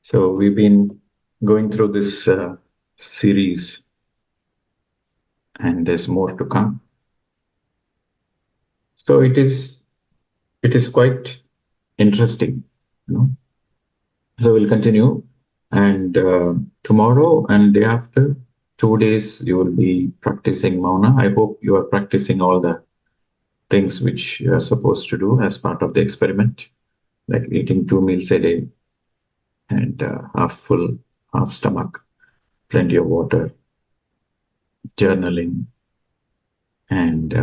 So we've been going through this series, and there's more to come. So it is quite interesting, you know. So we'll continue, and tomorrow and day after, 2 days you will be practicing Mauna. I hope you are practicing all the things which you are supposed to do as part of the experiment, like eating 2 meals a day and half full, half stomach, plenty of water, journaling, and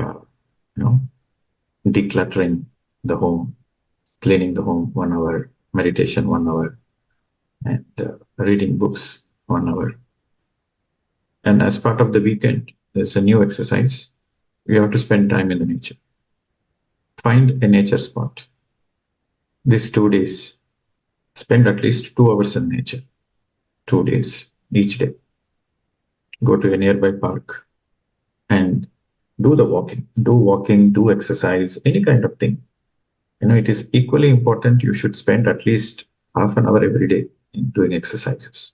decluttering the home, cleaning the home 1 hour, meditation 1 hour, and reading books 1 hour. And as part of the weekend, there's a new exercise. You have to spend time in the nature. Find a nature spot. These 2 days, spend at least 2 hours in nature. 2 days, each day. Go to a nearby park and do walking, do exercise, any kind of thing. It is equally important. You should spend at least half an hour every day in doing exercises.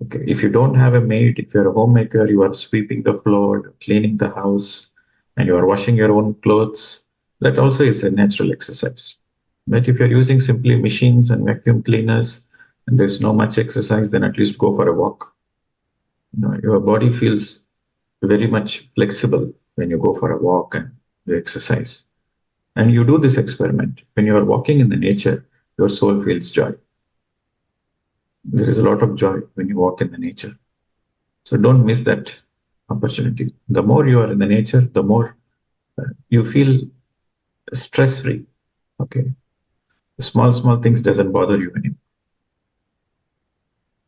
Okay, if you don't have a maid, if you're a homemaker, you are sweeping the floor, cleaning the house, and you are washing your own clothes, that also is a natural exercise. But if you're using simply machines and vacuum cleaners, and there's no much exercise, then at least go for a walk. Your body feels very much flexible when you go for a walk and you exercise. And you do this experiment. When you are walking in the nature, your soul feels joy. There is a lot of joy when you walk in the nature. So don't miss that opportunity. The more you are in the nature, the more you feel stress-free. Okay. Small things doesn't bother you anymore.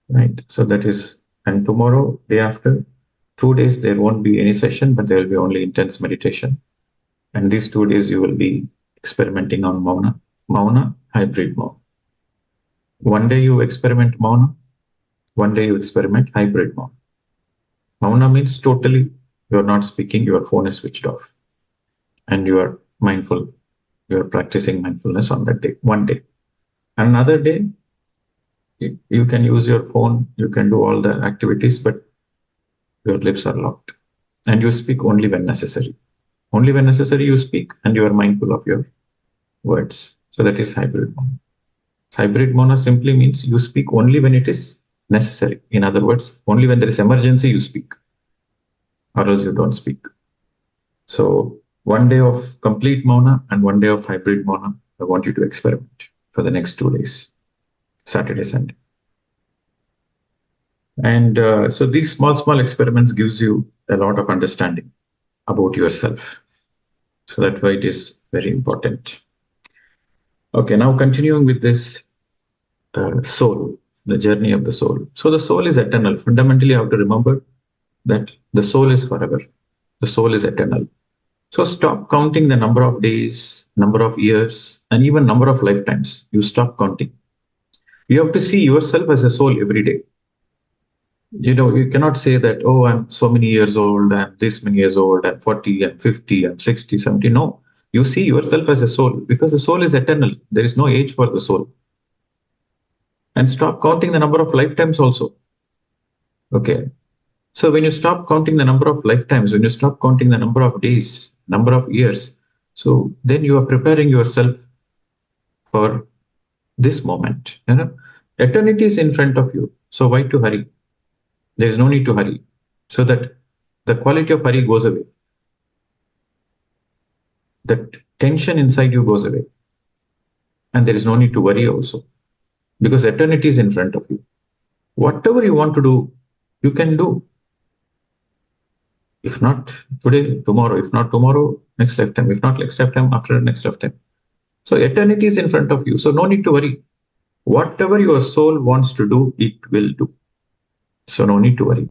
Right. So that is, and tomorrow, day after, 2 days, there won't be any session, but there will be only intense meditation. And these 2 days, you will be experimenting on Mauna, hybrid Mauna. One day you experiment Mauna, one day you experiment hybrid Mauna. Mauna means totally you're not speaking, your phone is switched off. And you are mindful, you are practicing mindfulness on that day, one day. Another day, you can use your phone, you can do all the activities, but your lips are locked. And you speak only when necessary. Only when necessary you speak, and you are mindful of your words. So that is hybrid Mauna. Hybrid Mauna simply means you speak only when it is necessary. In other words, only when there is emergency you speak, or else you don't speak. So 1 day of complete Mauna and 1 day of hybrid Mauna, I want you to experiment for the next 2 days, Saturday, Sunday. And so these small experiments gives you a lot of understanding about yourself. So that's why it is very important. Okay, now continuing with this soul, the journey of the soul. So the soul is eternal. Fundamentally, you have to remember that the soul is forever. The soul is eternal. So stop counting the number of days, number of years, and even number of lifetimes. You stop counting. You have to see yourself as a soul every day. You cannot say that, oh, I'm so many years old, I'm this many years old, I'm 40, I'm 50, I'm 60, 70. No, you see yourself as a soul because the soul is eternal. There is no age for the soul. And stop counting the number of lifetimes also. Okay. So when you stop counting the number of lifetimes, when you stop counting the number of days, number of years, so then you are preparing yourself for this moment. Eternity is in front of you. So why to hurry? There is no need to hurry, so that the quality of hurry goes away. That tension inside you goes away. And there is no need to worry also, because eternity is in front of you. Whatever you want to do, you can do. If not today, tomorrow. If not tomorrow, next lifetime. If not next lifetime, after next lifetime. So eternity is in front of you. So no need to worry. Whatever your soul wants to do, it will do. So no need to worry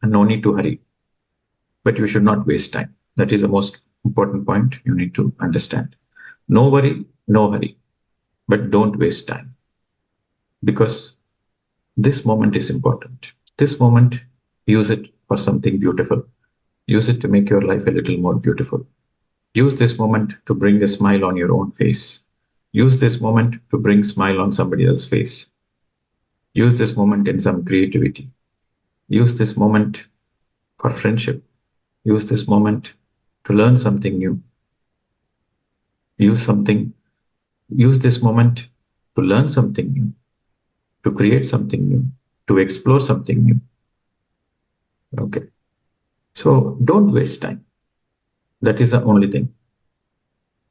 and no need to hurry. But you should not waste time. That is the most important point you need to understand. No worry, no hurry. But don't waste time. Because this moment is important. This moment, use it for something beautiful. Use it to make your life a little more beautiful. Use this moment to bring a smile on your own face. Use this moment to bring a smile on somebody else's face. Use this moment in some creativity. Use this moment for friendship. Use this moment to learn something new. Use something, use this moment to learn something new, to create something new, to explore something new. Okay. So don't waste time. That is the only thing.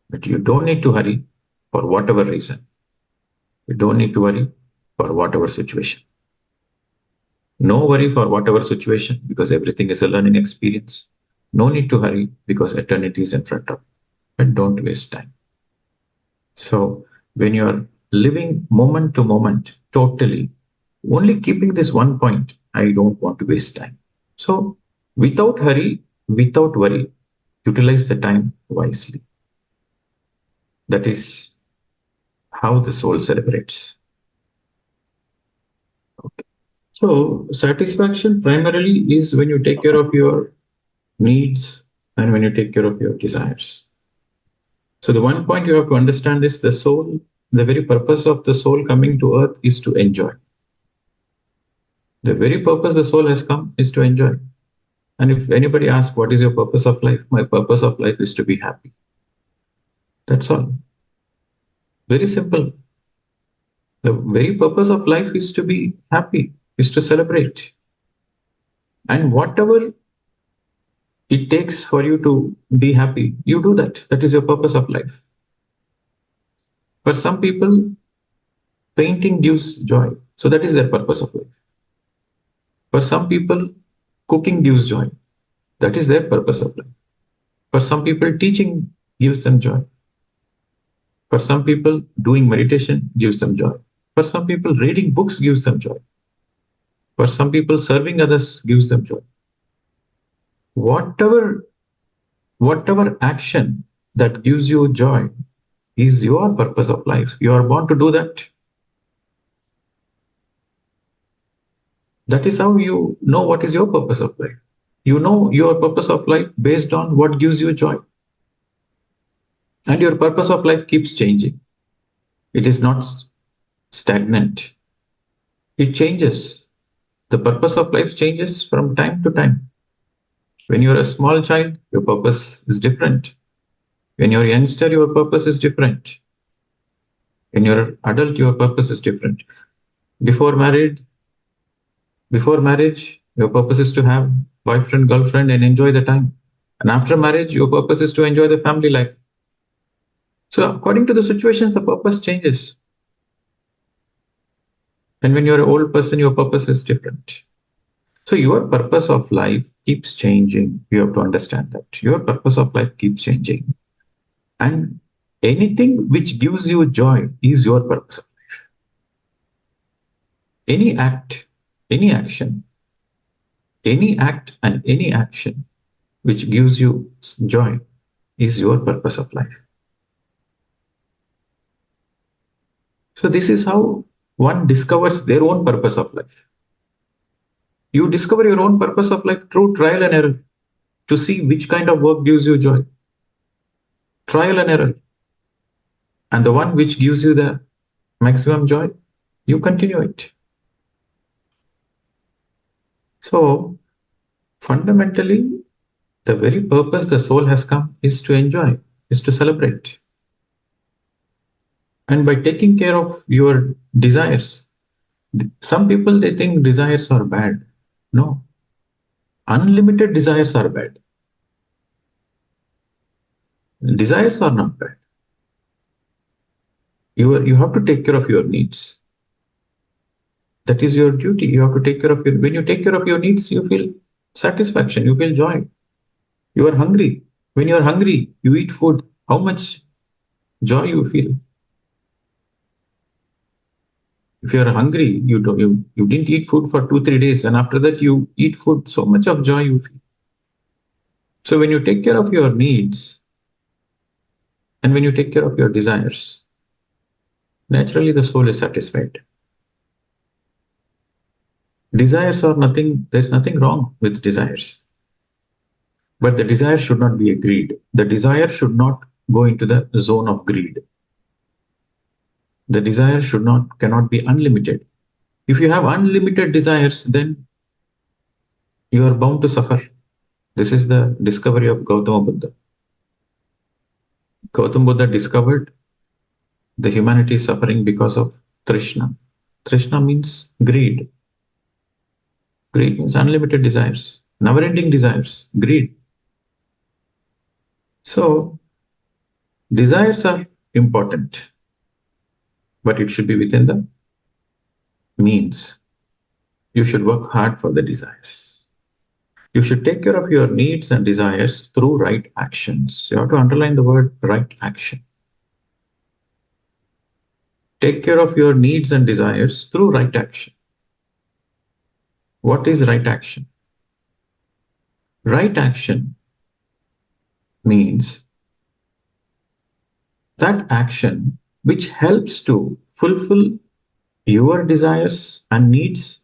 But you don't need to hurry for whatever reason. You don't need to worry for whatever situation. No worry for whatever situation because everything is a learning experience. No need to hurry because eternity is in front of you. And don't waste time. So when you're living moment to moment, totally, only keeping this one point, I don't want to waste time. So without hurry, without worry, utilize the time wisely. That is how the soul celebrates. Okay. So satisfaction primarily is when you take care of your needs and when you take care of your desires. So the one point you have to understand is the soul, the very purpose of the soul coming to earth is to enjoy. The very purpose the soul has come is to enjoy. And if anybody asks, what is your purpose of life? My purpose of life is to be happy. That's all. Very simple. The very purpose of life is to be happy, is to celebrate. And whatever it takes for you to be happy, you do that. That is your purpose of life. For some people, painting gives joy. So that is their purpose of life. For some people, cooking gives joy. That is their purpose of life. For some people, teaching gives them joy. For some people, doing meditation gives them joy. For some people, reading books gives them joy. For some people, serving others gives them joy. Whatever action that gives you joy is your purpose of life. You are born to do that. That is how you know what is your purpose of life. You know your purpose of life based on what gives you joy. And your purpose of life keeps changing. It is not stagnant. It changes. The purpose of life changes from time to time. When you're a small child, your purpose is different. When you're a youngster, your purpose is different. When you're an adult, your purpose is different. Before marriage, your purpose is to have boyfriend, girlfriend, and enjoy the time. And after marriage, your purpose is to enjoy the family life. So according to the situations, the purpose changes. And when you're an old person, your purpose is different. So your purpose of life keeps changing. You have to understand that. Your purpose of life keeps changing. And anything which gives you joy is your purpose of life. Any act, any action, any act and any action which gives you joy is your purpose of life. So this is how one discovers their own purpose of life. You discover your own purpose of life through trial and error to see which kind of work gives you joy. Trial and error. And the one which gives you the maximum joy, you continue it. So fundamentally, the very purpose the soul has come is to enjoy, is to celebrate. And by taking care of your desires, some people, they think desires are bad. No. Unlimited desires are bad. Desires are not bad. You have to take care of your needs. That is your duty. You have to take care of your, when you take care of your needs, you feel satisfaction, you feel joy. You are hungry. When you are hungry, you eat food. How much joy you feel? If you are hungry, you didn't eat food for 2-3 days, and after that you eat food, so much of joy you feel. So when you take care of your needs, and when you take care of your desires, naturally the soul is satisfied. Desires are nothing, there's nothing wrong with desires. But the desire should not be a greed. The desire should not go into the zone of greed. The desire cannot be unlimited. If you have unlimited desires, then you are bound to suffer. This is the discovery of Gautama Buddha. Gautama Buddha discovered the humanity is suffering because of Trishna. Trishna means greed. Greed means unlimited desires, never ending desires, greed. So, desires are important, but it should be within the means. You should work hard for the desires. You should take care of your needs and desires through right actions. You have to underline the word right action. Take care of your needs and desires through right action. What is right action? Right action means that action which helps to fulfill your desires and needs,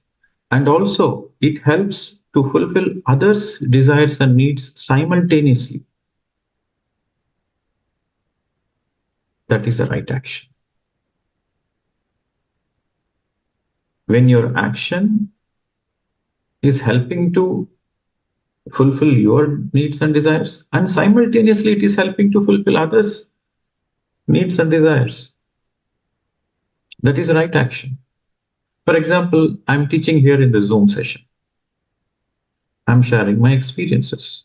and also it helps to fulfill others' desires and needs simultaneously. That is the right action. When your action is helping to fulfill your needs and desires, and simultaneously it is helping to fulfill others' needs and desires, that is right action. For example, I'm teaching here in the Zoom session. I'm sharing my experiences.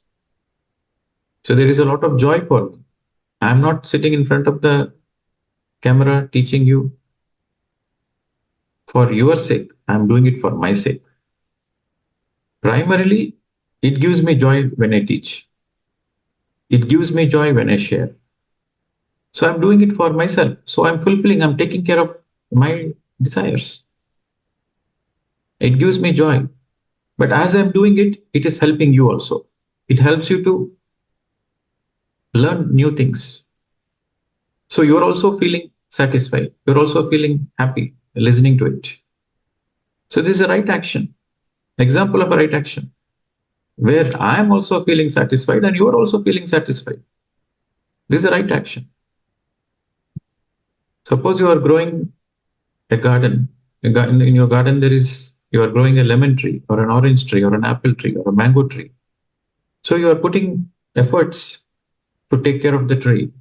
So there is a lot of joy for me. I'm not sitting in front of the camera teaching you for your sake. I'm doing it for my sake. Primarily, it gives me joy when I teach. It gives me joy when I share. So I'm doing it for myself. So I'm fulfilling, I'm taking care of my desires. It gives me joy. But as I'm doing it, it is helping you also. It helps you to learn new things. So you're also feeling satisfied. You're also feeling happy listening to it. So this is a right action. Example of a right action where I am also feeling satisfied and you are also feeling satisfied. This is a right action. Suppose you are growing a garden. In your garden, you are growing a lemon tree or an orange tree or an apple tree or a mango tree. So you are putting efforts to take care of the tree,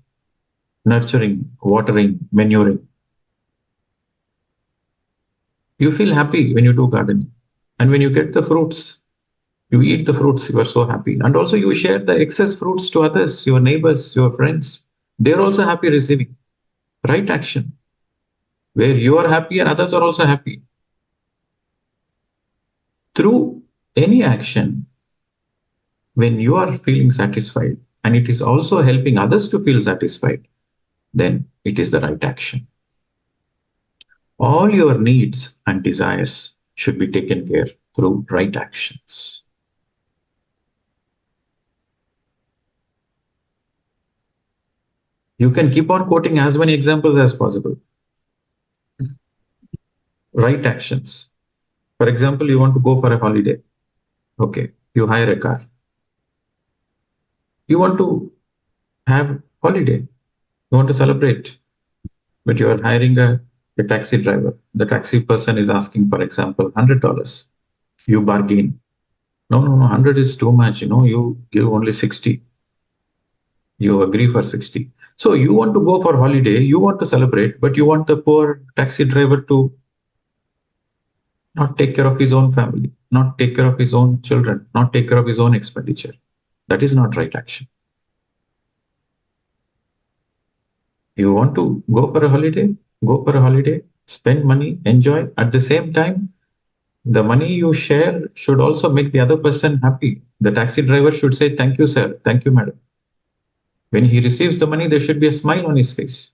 nurturing, watering, manuring. You feel happy when you do gardening. And when you get the fruits, you eat the fruits, you are so happy. And also you share the excess fruits to others, your neighbors, your friends. They're also happy receiving. Right action, where you are happy and others are also happy. Through any action, when you are feeling satisfied and it is also helping others to feel satisfied, then it is the right action. All your needs and desires should be taken care through right actions. You can keep on quoting as many examples as possible. Right actions. For example, you want to go for a holiday. Okay, you hire a car. You want to have holiday. You want to celebrate, but you are hiring a taxi driver. The taxi person is asking, for example, $100. You bargain. No, no, no, 100 is too much. You give only 60. You agree for 60. So you want to go for holiday, you want to celebrate, but you want the poor taxi driver to not take care of his own family, not take care of his own children, not take care of his own expenditure. That is not right action. You want to go for a holiday, spend money, enjoy. At the same time, the money you share should also make the other person happy. The taxi driver should say, "Thank you, sir. Thank you, madam." When he receives the money, there should be a smile on his face.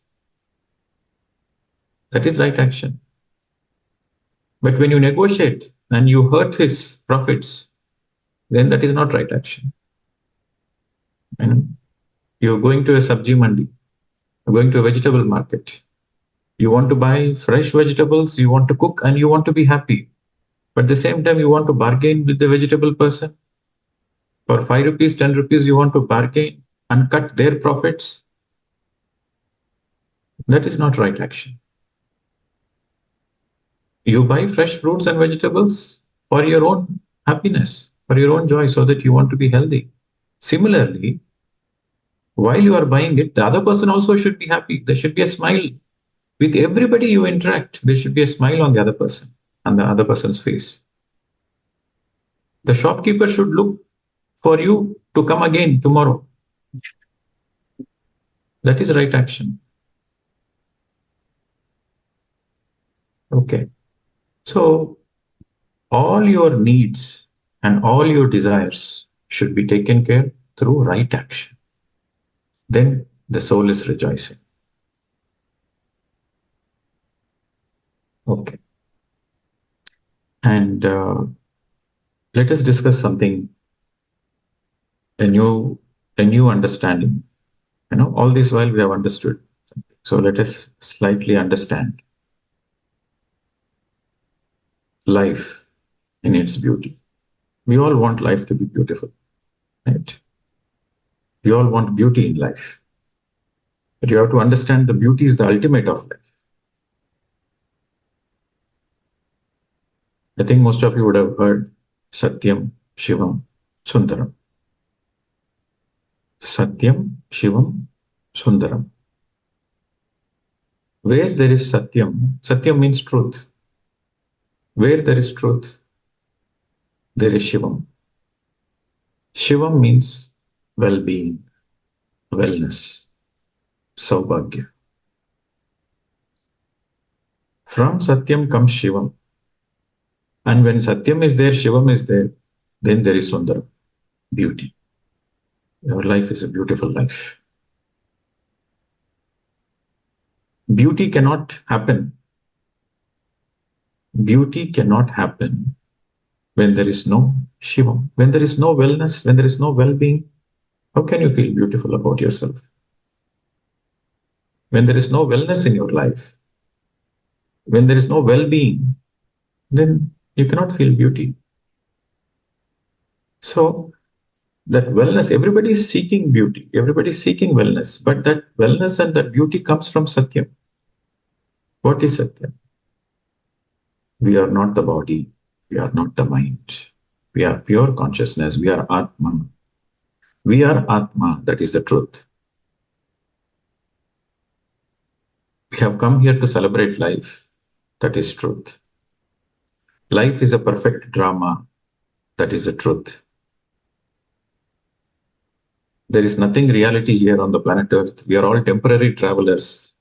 That is right action. But when you negotiate and you hurt his profits, then that is not right action. And you're going to a sabji mandi, you're going to a vegetable market. You want to buy fresh vegetables, you want to cook, and you want to be happy. But at the same time, you want to bargain with the vegetable person. For 5 rupees, 10 rupees, you want to bargain and cut their profits. That is not right action. You buy fresh fruits and vegetables for your own happiness, for your own joy, so that you want to be healthy. Similarly, while you are buying it, the other person also should be happy. There should be a smile. With everybody you interact, there should be a smile on the other person, on the other person's face. The shopkeeper should look for you to come again tomorrow. That is right action. Okay. So all your needs and all your desires should be taken care through right action. Then the soul is rejoicing. Okay. And let us discuss something, a new understanding. All this while we have understood. So let us slightly understand life in its beauty. We all want life to be beautiful, right? We all want beauty in life. But you have to understand the beauty is the ultimate of life. I think most of you would have heard Satyam, Shivam, Sundaram. Satyam, Shivam, Sundaram. Where there is Satyam, Satyam means truth. Where there is truth, there is Shivam. Shivam means well-being, wellness, Saubhagya. From Satyam comes Shivam. And when Satyam is there, Shivam is there, then there is Sundaram, beauty. Your life is a beautiful life. Beauty cannot happen. Beauty cannot happen when there is no Shivam. When there is no wellness, when there is no well-being, how can you feel beautiful about yourself? When there is no wellness in your life, when there is no well-being, then you cannot feel beauty. So that wellness, everybody is seeking beauty, everybody is seeking wellness, but that wellness and that beauty comes from Satyam. What is Satyam? We are not the body, we are not the mind. We are pure consciousness, we are Atma. We are Atma, that is the truth. We have come here to celebrate life, that is truth. Life is a perfect drama, that is the truth. There is nothing reality here on the planet Earth. We are all temporary travelers.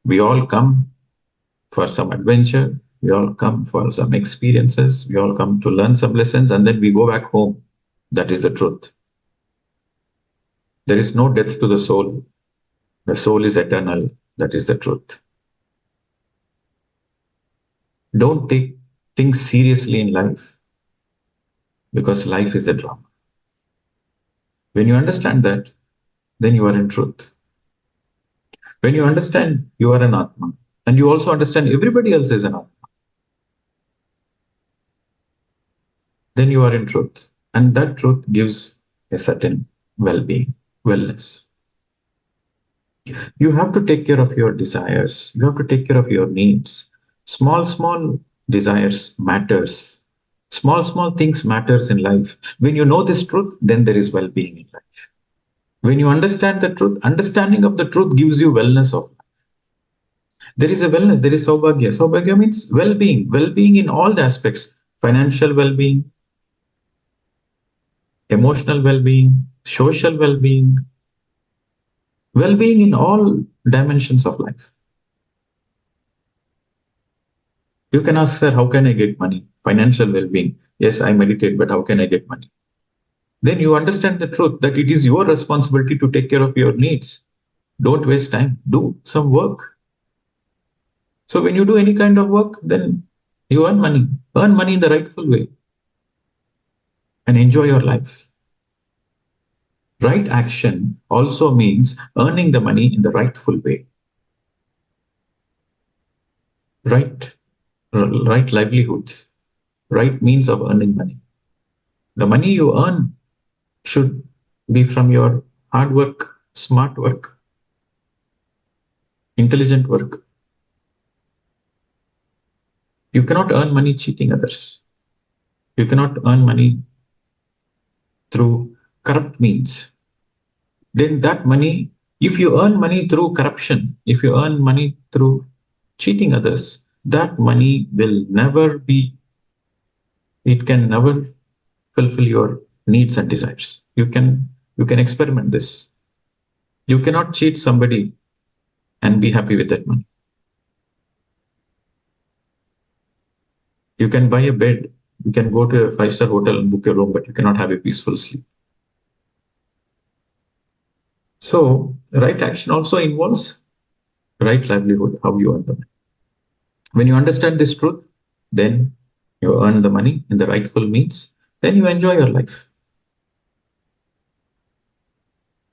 We all come for some adventure. We all come for some experiences. We all come to learn some lessons, and then we go back home. That is the truth. There is no death to the soul. The soul is eternal. That is the truth. Don't take things seriously in life, because life is a drama. When you understand that, then you are in truth. When you understand you are an Atma, and you also understand everybody else is an Atma, then you are in truth. And that truth gives a certain well-being, wellness. You have to take care of your desires. You have to take care of your needs. Small desires matters. Small things matters in life. When you know this truth, then there is well-being in life. When you understand the truth, understanding of the truth gives you wellness of life. There is a wellness, there is Saubhagya. Saubhagya means well-being, well-being in all the aspects, financial well-being, emotional well-being, social well-being, well-being in all dimensions of life. You can ask, sir, how can I get money? Financial well-being. Yes, I meditate, but how can I get money? Then you understand the truth that it is your responsibility to take care of your needs. Don't waste time. Do some work. So when you do any kind of work, then you earn money. Earn money in the rightful way and enjoy your life. Right action also means earning the money in the rightful way. Right livelihood, right means of earning money. The money you earn should be from your hard work, smart work, intelligent work. You cannot earn money cheating others. You cannot earn money through corrupt means. Then that money, if you earn money through corruption, if you earn money through cheating others, that money will never be, it can never fulfill your needs and desires. You can experiment this. You cannot cheat somebody and be happy with that money. You can buy a bed, you can go to a five-star hotel and book a room, but you cannot have a peaceful sleep. So right action also involves right livelihood, how you earn the money. When you understand this truth, then you earn the money in the rightful means, then you enjoy your life.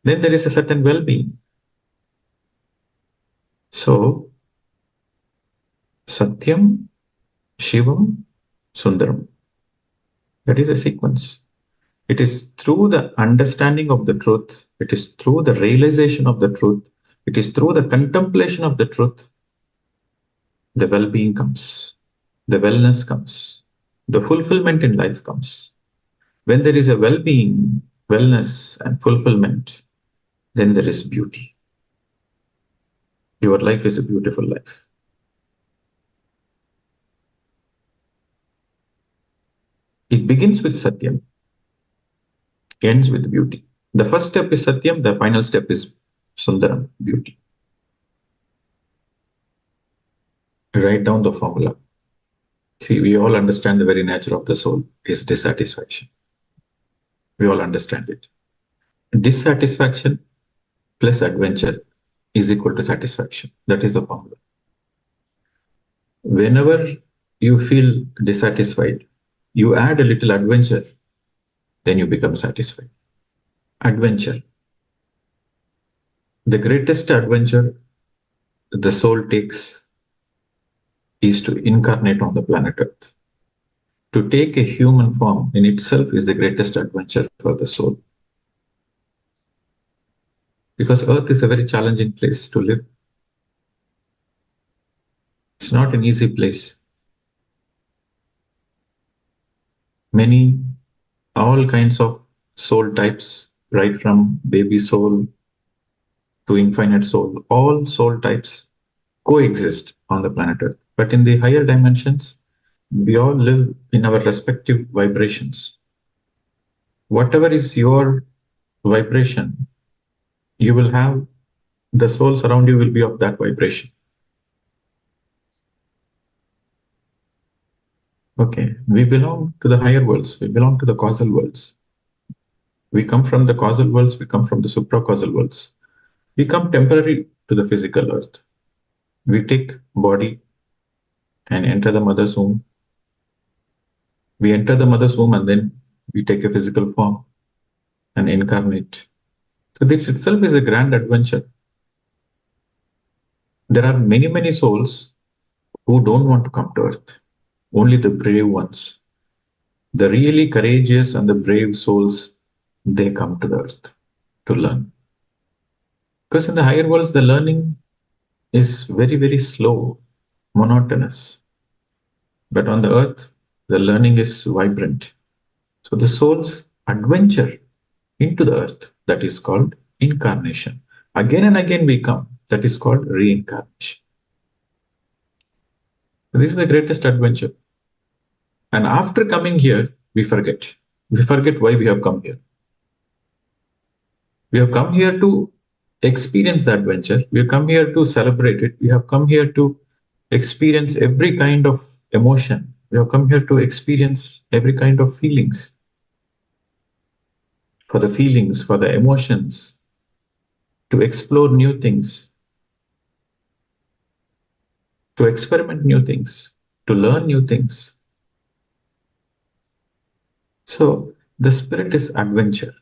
Then there is a certain well-being. So Satyam, Shivam, Sundaram. That is a sequence. It is through the understanding of the truth, it is through the realization of the truth, it is through the contemplation of the truth, the well-being comes, the wellness comes, the fulfillment in life comes. When there is a well-being, wellness, and fulfillment, then there is beauty. Your life is a beautiful life. It begins with Satyam, ends with beauty. The first step is Satyam, the final step is Sundaram, beauty. Write down the formula. See, we all understand the very nature of the soul is dissatisfaction. We all understand it. Dissatisfaction plus adventure is equal to satisfaction. That is the formula. Whenever you feel dissatisfied, you add a little adventure, then you become satisfied. Adventure. The greatest adventure the soul takes is to incarnate on the planet Earth. To take a human form in itself is the greatest adventure for the soul. Because Earth is a very challenging place to live. It's not an easy place. Many, all kinds of soul types, right from baby soul to infinite soul, all soul types coexist on the planet Earth. But in the higher dimensions, we all live in our respective vibrations. Whatever is your vibration, you will have the souls around you will be of that vibration. Okay, we belong to the higher worlds, we belong to the causal worlds. We come from the causal worlds, we come from the supracausal worlds. We come temporary to the physical earth. We take body and enter the mother's womb. We enter the mother's womb and then we take a physical form and incarnate. So this itself is a grand adventure. There are many, many souls who don't want to come to earth. Only the brave ones, the really courageous and the brave souls, they come to the earth to learn. Because in the higher worlds, the learning is very, very slow, monotonous. But on the earth, the learning is vibrant. So the soul's adventure into the earth, that is called incarnation. Again and again we come, that is called reincarnation. This is the greatest adventure. And after coming here, we forget. We forget why we have come here. We have come here to experience the adventure. We have come here to celebrate it. We have come here to experience every kind of emotion. We have come here to experience every kind of feelings. For the feelings, for the emotions, to explore new things, to experiment new things, to learn new things. So the spirit is adventure.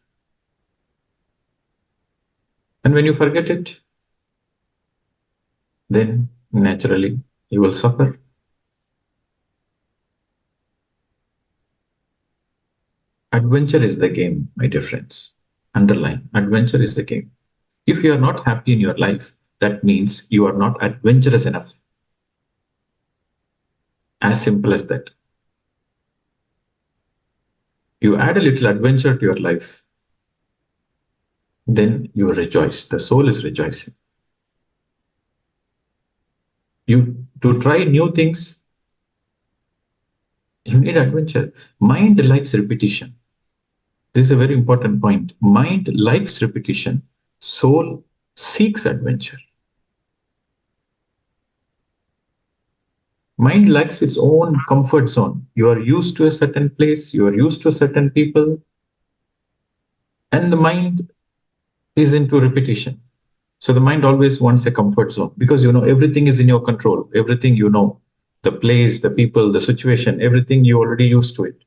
And when you forget it, then naturally you will suffer. Adventure is the game, my dear friends. Underline, adventure is the game. If you are not happy in your life, that means you are not adventurous enough. As simple as that. You add a little adventure to your life, then you rejoice. The soul is rejoicing. You to try new things, you need adventure. Mind likes repetition. This is a very important point. Mind likes repetition. Soul seeks adventure. Mind likes its own comfort zone. You are used to a certain place, you are used to certain people, and the mind is into repetition. So the mind always wants a comfort zone because everything is in your control. Everything the place, the people, the situation, everything you already used to it.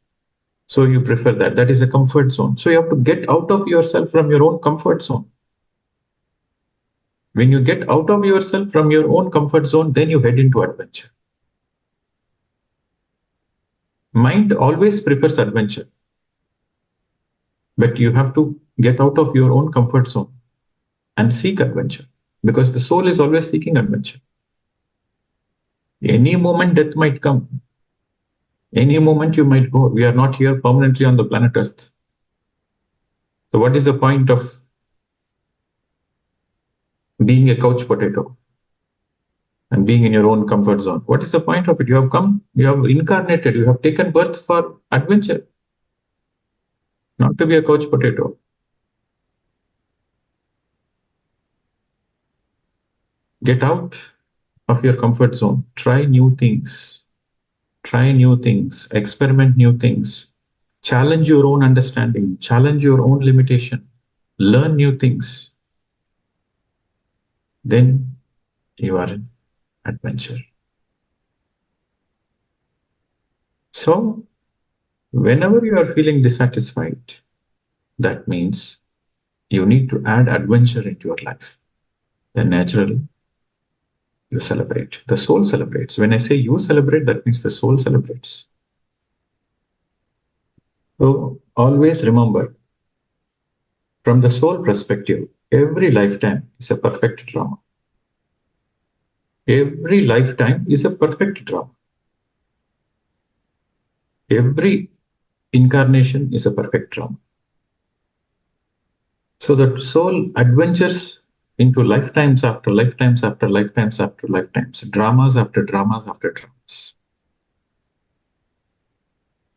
So you prefer that. That is a comfort zone. So you have to get out of yourself from your own comfort zone. When you get out of yourself from your own comfort zone, then you head into adventure. Mind always prefers adventure, but you have to get out of your own comfort zone and seek adventure because the soul is always seeking adventure. Any moment death might come. Any moment you might go. We are not here permanently on the planet Earth. So what is the point of being a couch potato and being in your own comfort zone? What is the point of it? You have come, you have incarnated, you have taken birth for adventure, not to be a couch potato. Get out of your comfort zone. Try new things. Try new things. Experiment new things. Challenge your own understanding. Challenge your own limitation. Learn new things. Then you are in adventure. So, whenever you are feeling dissatisfied, that means you need to add adventure into your life. Then naturally, you celebrate. The soul celebrates. When I say you celebrate, that means the soul celebrates. So always remember, from the soul perspective, every lifetime is a perfect drama. Every lifetime is a perfect drama. Every incarnation is a perfect drama. So the soul adventures into lifetimes after lifetimes after lifetimes after lifetimes, dramas after dramas after dramas.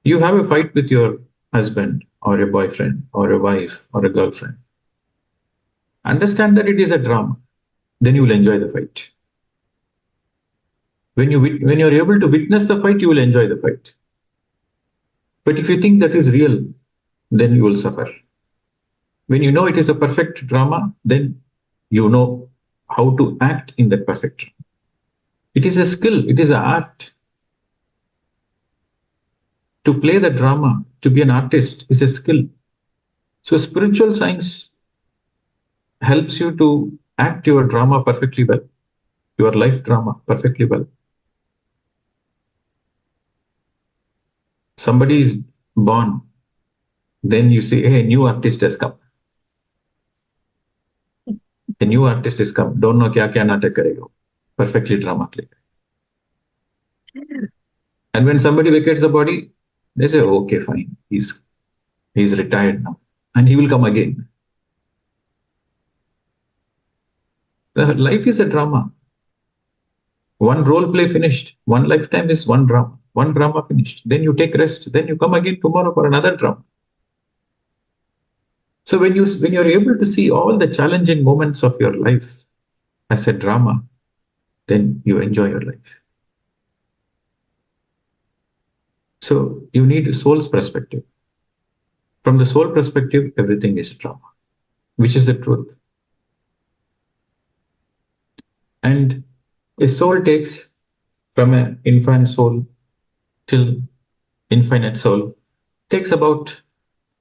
You have a fight with your husband or a boyfriend or a wife or a girlfriend. Understand that it is a drama. Then you will enjoy the fight. When you're able to witness the fight, you will enjoy the fight. But if you think that is real, then you will suffer. When you know it is a perfect drama, then you know how to act in that perfect drama. It is a skill, it is an art. To play the drama, to be an artist is a skill. So spiritual science helps you to act your drama perfectly well, your life drama perfectly well. Somebody is born, then you say, hey, new artist has come. A new artist has come. Don't know kya natak karega. Perfectly drama play. And when somebody vacates the body, they say, okay, fine. He's retired now. And he will come again. The life is a drama. One role play finished. One lifetime is one drama. One drama finished. Then you take rest. Then you come again tomorrow for another drama. So when you're able to see all the challenging moments of your life as a drama, then you enjoy your life. So you need a soul's perspective. From the soul perspective, everything is drama, which is the truth. And a soul takes from an infant soul till infinite soul, takes about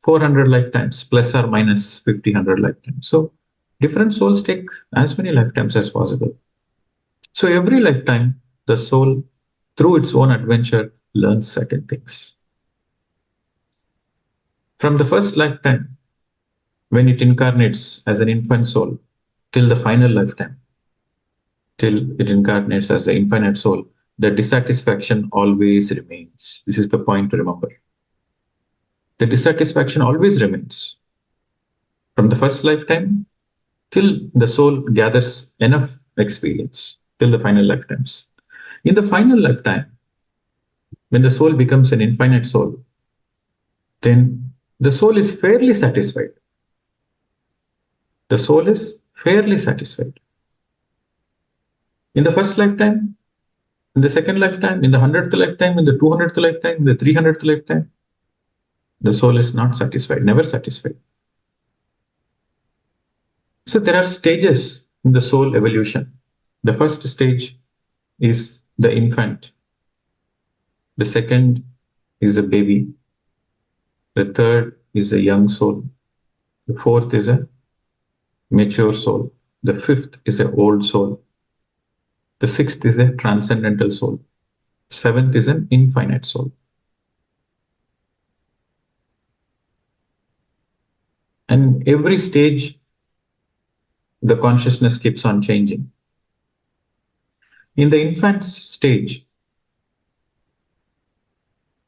400 lifetimes, plus or minus 50, 100 lifetimes. So different souls take as many lifetimes as possible. So every lifetime, the soul, through its own adventure, learns certain things. From the first lifetime, when it incarnates as an infant soul, till the final lifetime, till it incarnates as the infinite soul, the dissatisfaction always remains. This is the point to remember. The dissatisfaction always remains. From the first lifetime till the soul gathers enough experience, till the final lifetimes. In the final lifetime, when the soul becomes an infinite soul, then the soul is fairly satisfied. The soul is fairly satisfied. In the first lifetime, in the second lifetime, in the 100th lifetime, in the 200th lifetime, in the 300th lifetime, the soul is not satisfied, never satisfied. So there are stages in the soul evolution. The first stage is the infant. The second is a baby. The third is a young soul. The fourth is a mature soul. The fifth is an old soul. The sixth is a transcendental soul. Seventh is an infinite soul. And every stage, the consciousness keeps on changing. In the infant stage,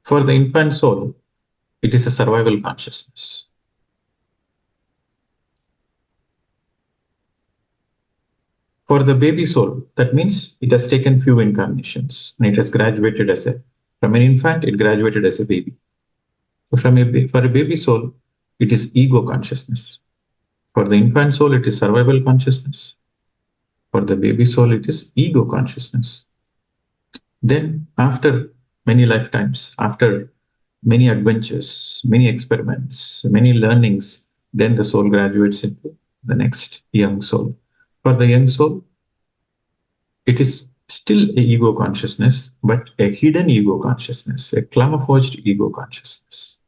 for the infant soul, it is a survival consciousness. For the baby soul, that means it has taken few incarnations and it has graduated from an infant, it graduated as a baby. So for a baby soul, it is ego consciousness. For the infant soul, it is survival consciousness. For the baby soul, it is ego consciousness. Then, after many lifetimes, after many adventures, many experiments, many learnings, then the soul graduates into the next young soul. For the young soul, it is still a ego consciousness, but a hidden ego consciousness, a camouflaged ego consciousness.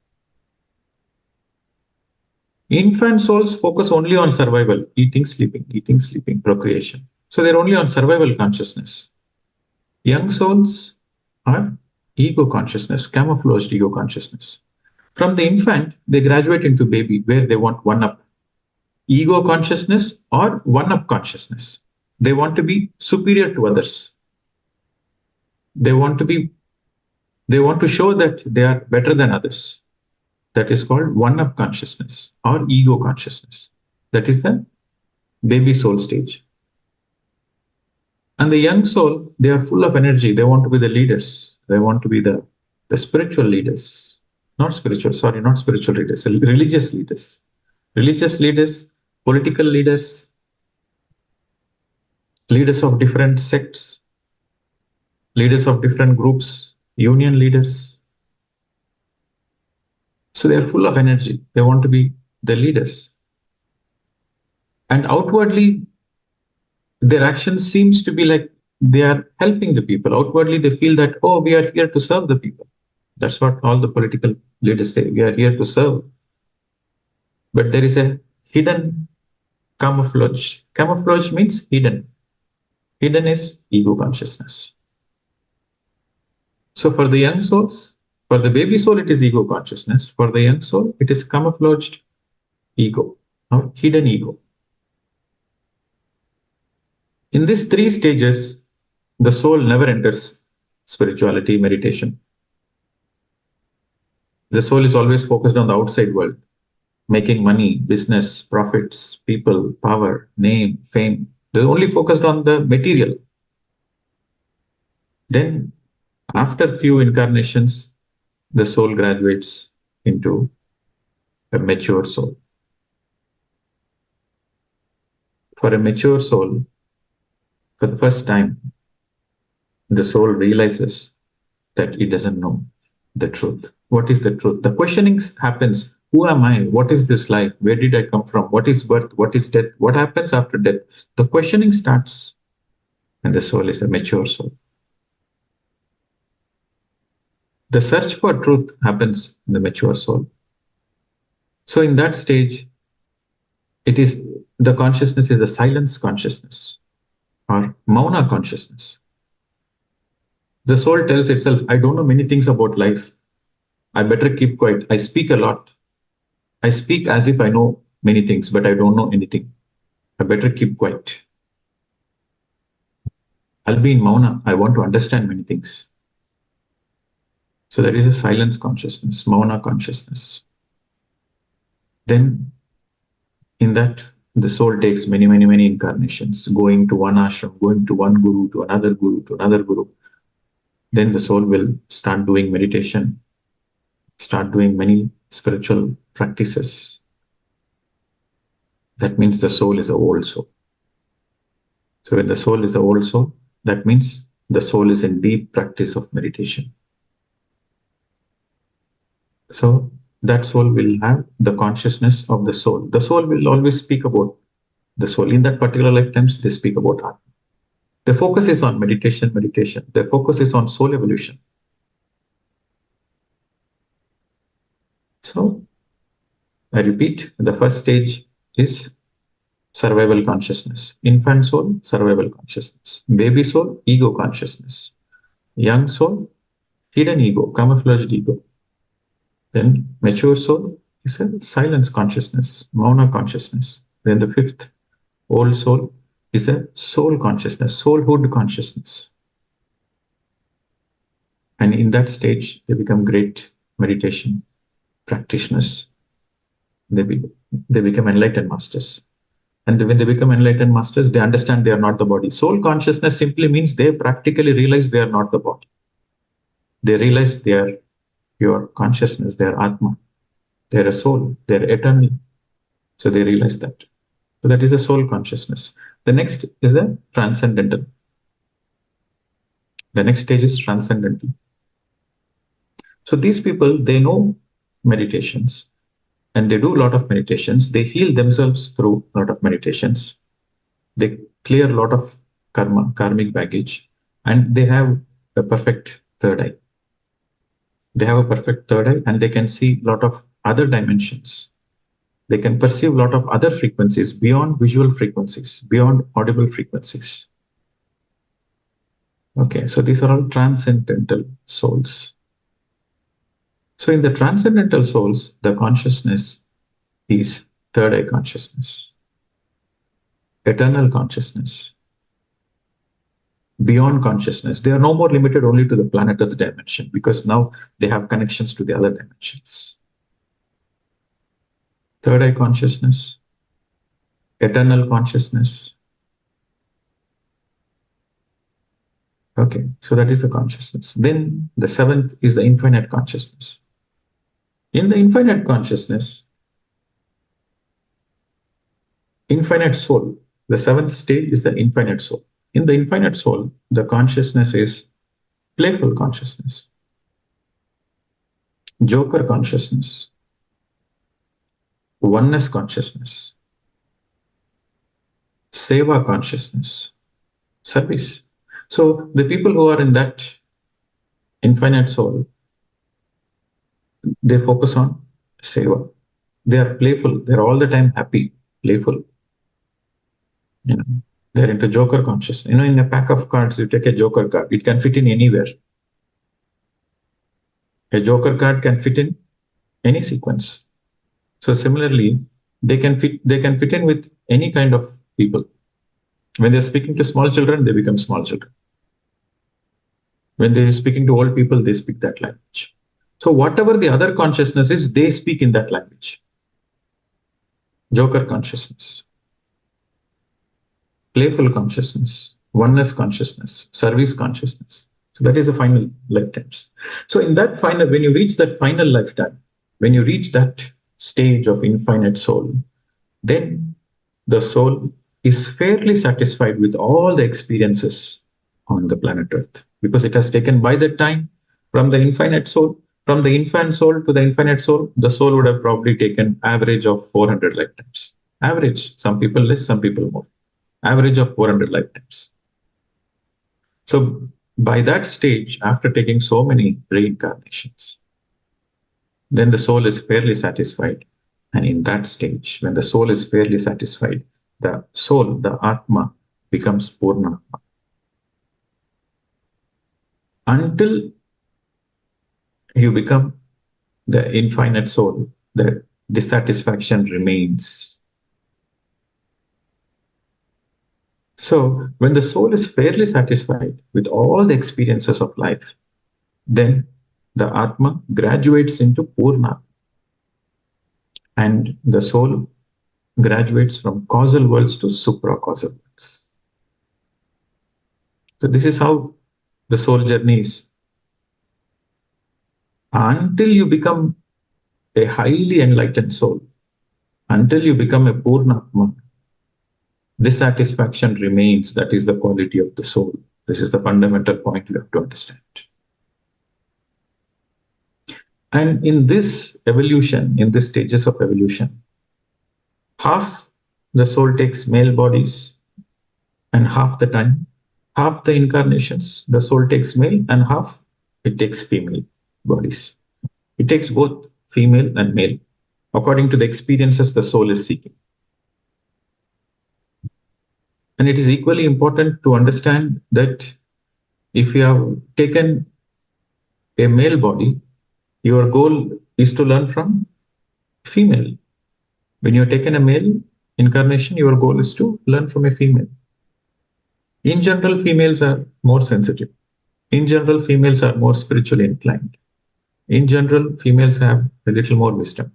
Infant souls focus only on survival, eating, sleeping, procreation. So they're only on survival consciousness. Young souls are ego consciousness, camouflaged ego consciousness. From the infant, they graduate into baby, where they want one-up. Ego consciousness or one-up consciousness. They want to be superior to others. They want to show that they are better than others. That is called one-up consciousness or ego consciousness. That is the baby soul stage. And the young soul, they are full of energy. They want to be the leaders. They want to be the spiritual leaders. Not spiritual leaders, religious leaders. Religious leaders, political leaders, leaders of different sects, leaders of different groups, union leaders. So they are full of energy. They want to be the leaders. And outwardly, their action seems to be like they are helping the people. Outwardly, they feel that, oh, we are here to serve the people. That's what all the political leaders say. We are here to serve. But there is a hidden camouflage. Camouflage means hidden. Hidden is ego consciousness. So for the young souls, for the baby soul, it is ego consciousness. For the young soul, it is camouflaged ego or hidden ego. In these three stages, the soul never enters spirituality, meditation. The soul is always focused on the outside world, making money, business, profits, people, power, name, fame. They're only focused on the material. Then, after few incarnations, the soul graduates into a mature soul. For a mature soul, for the first time, the soul realizes that it doesn't know the truth. What is the truth? The questioning happens. Who am I? What is this life? Where did I come from? What is birth? What is death? What happens after death? The questioning starts, and the soul is a mature soul. The search for truth happens in the mature soul. So in that stage, it is the consciousness is a silence consciousness or mauna consciousness. The soul tells itself, I don't know many things about life. I better keep quiet. I speak a lot. I speak as if I know many things, but I don't know anything. I better keep quiet. I'll be in mauna. I want to understand many things. So that is a silence consciousness, mauna consciousness. Then in that, the soul takes many, many, many incarnations, going to one ashram, going to one guru, to another guru, to another guru. Then the soul will start doing meditation, start doing many spiritual practices. That means the soul is a old soul. So when the soul is a old soul, that means the soul is in deep practice of meditation. So that soul will have the consciousness of the soul. The soul will always speak about the soul. In that particular lifetimes, they speak about Atma. The focus is on meditation, meditation. The focus is on soul evolution. So I repeat, the first stage is survival consciousness. Infant soul, survival consciousness. Baby soul, ego consciousness. Young soul, hidden ego, camouflaged ego. Then mature soul is a silence consciousness, mauna consciousness. Then the fifth, old soul, is a soul consciousness, soulhood consciousness. And in that stage, they become great meditation practitioners. They become enlightened masters. And when they become enlightened masters, they understand they are not the body. Soul consciousness simply means they practically realize they are not the body. They realize they are pure consciousness, they are Atma, they are a soul, they are eternal. So they realize that. So that is a soul consciousness. The next is the transcendental. The next stage is transcendental. So these people, they know meditations and they do a lot of meditations. They heal themselves through a lot of meditations. They clear a lot of karma, karmic baggage, and they have a perfect third eye. They have a perfect third eye and they can see a lot of other dimensions. They can perceive a lot of other frequencies beyond visual frequencies, beyond audible frequencies. Okay, so these are all transcendental souls. So in the transcendental souls, the consciousness is third eye consciousness, eternal consciousness, beyond consciousness. They are no more limited only to the planet Earth dimension because now they have connections to the other dimensions. Third eye consciousness, eternal consciousness. Okay, so that is the consciousness. Then the seventh is the infinite consciousness. In the infinite consciousness, infinite soul, the seventh stage is the infinite soul. In the infinite soul, the consciousness is playful consciousness, joker consciousness, oneness consciousness, seva consciousness, service. So the people who are in that infinite soul, they focus on seva. They are playful. They're all the time happy, playful. You know, they're into joker consciousness. You know, in a pack of cards, you take a joker card. It can fit in anywhere. A joker card can fit in any sequence. So similarly, they can fit in with any kind of people. When they're speaking to small children, they become small children. When they're speaking to old people, they speak that language. So whatever the other consciousness is, they speak in that language. Joker consciousness, playful consciousness, oneness consciousness, service consciousness. So that is the final lifetimes. So in that final, when you reach that final lifetime, when you reach that stage of infinite soul, then the soul is fairly satisfied with all the experiences on the planet Earth because it has taken by that time from the infinite soul, from the infant soul to the infinite soul, the soul would have probably taken average of 400 lifetimes. Average, some people less, some people more. Average of 400 lifetimes. So by that stage, after taking so many reincarnations, then the soul is fairly satisfied. And in that stage, when the soul is fairly satisfied, the soul, the Atma, becomes Purna. Until you become the infinite soul, the dissatisfaction remains. So, when the soul is fairly satisfied with all the experiences of life, then the Atma graduates into Purna, and the soul graduates from causal worlds to supra-causal worlds. So, this is how the soul journey is. Until you become a highly enlightened soul, until you become a Purna Atma, dissatisfaction remains. That is the quality of the soul. This is the fundamental point you have to understand. And in this evolution, in these stages of evolution, half the soul takes male bodies, and half the incarnations, the soul takes male, and half it takes female bodies. It takes both female and male, according to the experiences the soul is seeking. And it is equally important to understand that if you have taken a male body, your goal is to learn from female. When you have taken a male incarnation, your goal is to learn from a female. In general, females are more sensitive. In general, females are more spiritually inclined. In general, females have a little more wisdom.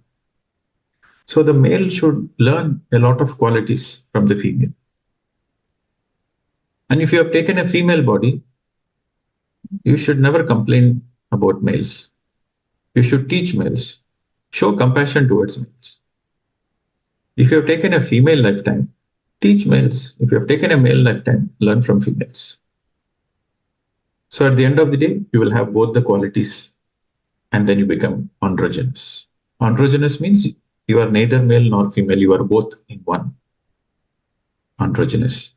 So the male should learn a lot of qualities from the female. And if you have taken a female body, you should never complain about males. You should teach males, show compassion towards males. If you have taken a female lifetime, teach males. If you have taken a male lifetime, learn from females. So at the end of the day, you will have both the qualities, and then you become androgynous. Androgynous means you are neither male nor female, you are both in one. Androgynous.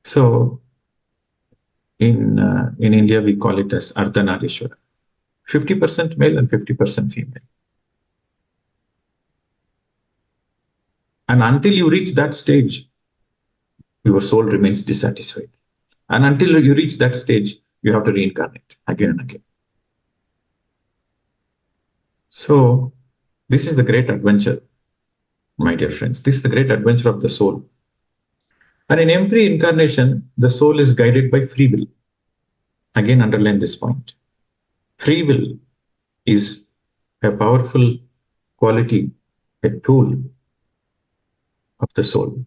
So in India, we call it as Ardhanarishwara. 50% male and 50% female. And until you reach that stage, your soul remains dissatisfied. And until you reach that stage, you have to reincarnate again and again. So this is the great adventure, my dear friends. This is the great adventure of the soul. And in every incarnation, the soul is guided by free will. Again, underline this point. Free will is a powerful quality, a tool of the soul.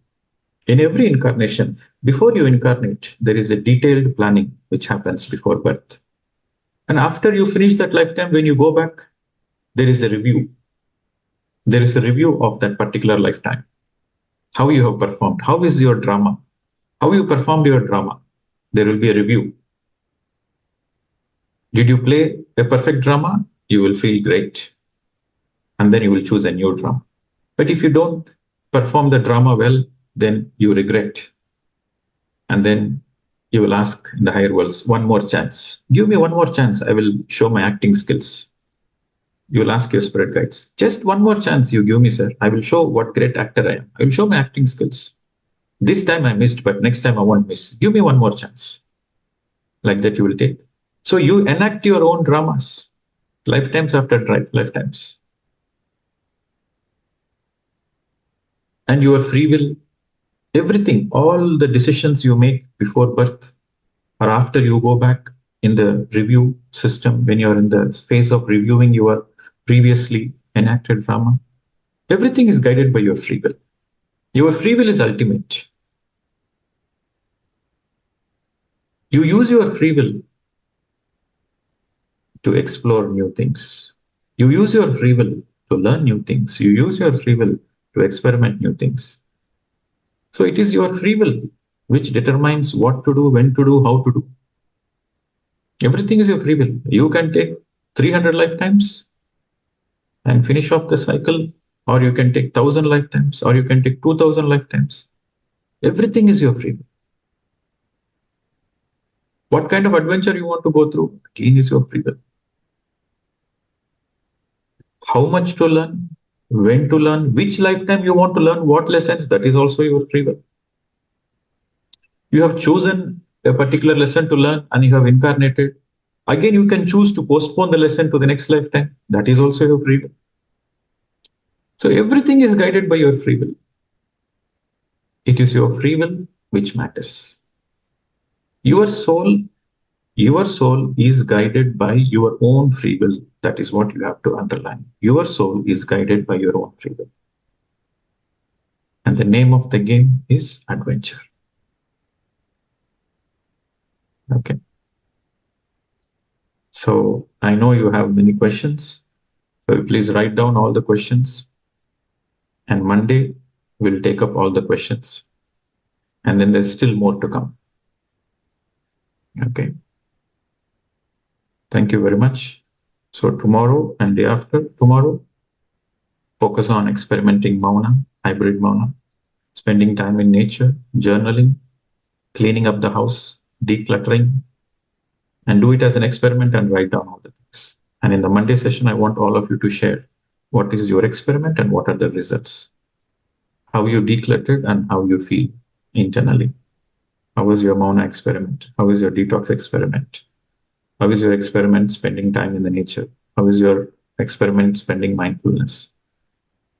In every incarnation, before you incarnate, there is a detailed planning which happens before birth. And after you finish that lifetime, when you go back, there is a review. There is a review of that particular lifetime. How you have performed. How is your drama? How you performed your drama? There will be a review. Did you play a perfect drama? You will feel great. And then you will choose a new drama. But if you don't perform the drama well, then you regret. And then you will ask in the higher worlds, one more chance. Give me one more chance. I will show my acting skills. You will ask your spirit guides, just one more chance you give me, sir. I will show what great actor I am. I will show my acting skills. This time I missed, but next time I won't miss. Give me one more chance. Like that you will take. So you enact your own dramas, lifetimes after lifetimes. And your free will, everything, all the decisions you make before birth or after you go back in the review system, when you're in the phase of reviewing your previously enacted drama, everything is guided by your free will. Your free will is ultimate. You use your free will to explore new things. You use your free will to learn new things. You use your free will to experiment new things. So it is your free will which determines what to do, when to do, how to do. Everything is your free will. You can take 300 lifetimes and finish off the cycle, or you can take 1,000 lifetimes, or you can take 2,000 lifetimes. Everything is your free will. What kind of adventure you want to go through, again, is your free will. How much to learn, when to learn, which lifetime you want to learn what lessons, that is also your free will. You have chosen a particular lesson to learn and you have incarnated. Again, you can choose to postpone the lesson to the next lifetime. That is also your free will. So everything is guided by your free will. It is your free will which matters. Your soul is guided by your own free will. That is what you have to underline. Your soul is guided by your own free will. And the name of the game is adventure. Okay. So I know you have many questions. So please write down all the questions. And Monday, we'll take up all the questions. And then there's still more to come. Okay. Thank you very much. So tomorrow and day after tomorrow, focus on experimenting mauna, hybrid mauna, spending time in nature, journaling, cleaning up the house, decluttering, and do it as an experiment and write down all the things. And in the Monday session, I want all of you to share what is your experiment and what are the results, how you decluttered and how you feel internally. How was your mauna experiment? How is your detox experiment? How is your experiment spending time in the nature? How is your experiment spending mindfulness?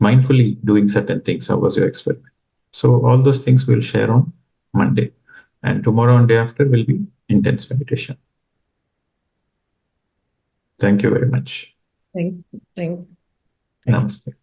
Mindfully doing certain things. How was your experiment? So all those things we'll share on Monday. And tomorrow and day after will be intense meditation. Thank you very much. Thank you. Namaste.